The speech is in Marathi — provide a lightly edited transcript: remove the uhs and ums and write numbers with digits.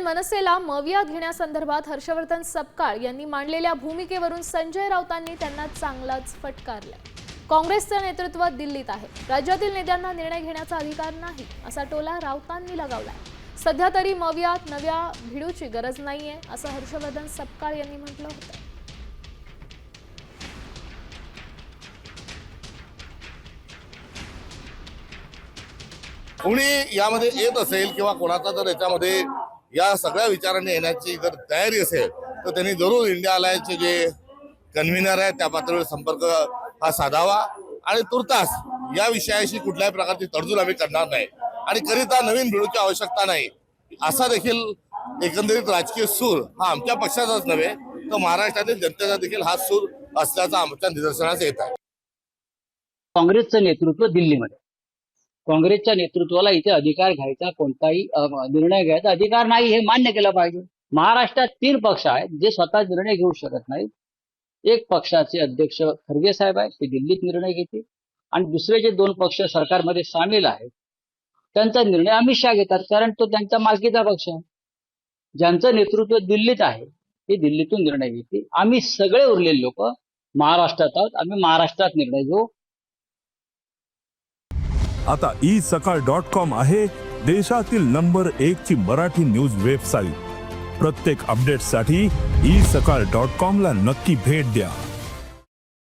दरम्यान मनसेला मविया घेण्यासंदर्भात हर्षवर्धन सपकाळ यांनी मांडलेल्या भूमिकेवरून संजय राऊतांनी त्यांना चांगलाच फटकारलाय। काँग्रेसचं नेतृत्व दिल्लीत आहे, राज्यातील नेत्यांना निर्णय घेण्याचा अधिकार नाही असा टोला राऊतांनी लगावलाय। सध्या तरी मवियात नव्या भिडूची गरज नाहीये असं हर्षवर्धन सपकाळ यांनी म्हटलं होतं। कोणी यामध्ये येत असेल किंवा कोणाचा जर याच्यामध्ये या सगळ्या विचारांनी येण्याची जर तयारी असेल तर त्यांनी जरूर इंडिया अलायन्सचे जे कन्व्हेनर आहेत त्या पातळीवर संपर्क हा साधावा आणि तुर्तास या विषयाशी कुठल्याही प्रकारची तडजोड आम्ही करणार नाही आणि करिता नवीन भिडूची आवश्यकता नाही असा देखील एकंदरीत राजकीय सूर हा आमच्या पक्षाचाच नव्हे तर महाराष्ट्रातील जनतेचा देखील हा सूर असल्याचा आमच्या निदर्शनास येत आहे। काँग्रेसचं नेतृत्व दिल्लीमध्ये, काँग्रेसच्या नेतृत्वाला इथे अधिकार घ्यायचा कोणताही निर्णय घ्यायचा अधिकार नाही हे मान्य केलं पाहिजे। महाराष्ट्रात 3 पक्ष आहेत जे स्वतः निर्णय घेऊ शकत नाहीत। एक पक्षाचे अध्यक्ष खरगे साहेब आहेत, ते दिल्लीत निर्णय घेतील आणि दुसरे जे 2 पक्ष सरकारमध्ये सामील आहेत त्यांचा निर्णय अमित शहा घेतात, कारण तो त्यांच्या मालकीचा पक्ष आहे। ज्यांचं नेतृत्व दिल्लीत आहे ते दिल्लीतून निर्णय घेतील। आम्ही सगळे उरलेले लोक महाराष्ट्रात आहोत, आम्ही महाराष्ट्रात निर्णय घेऊ। आता isakal.com आहे देशातील नंबर 1 ची मराठी न्यूज वेबसाईट। प्रत्येक अपडेटसाठी isakal.com ला नक्की भेट द्या।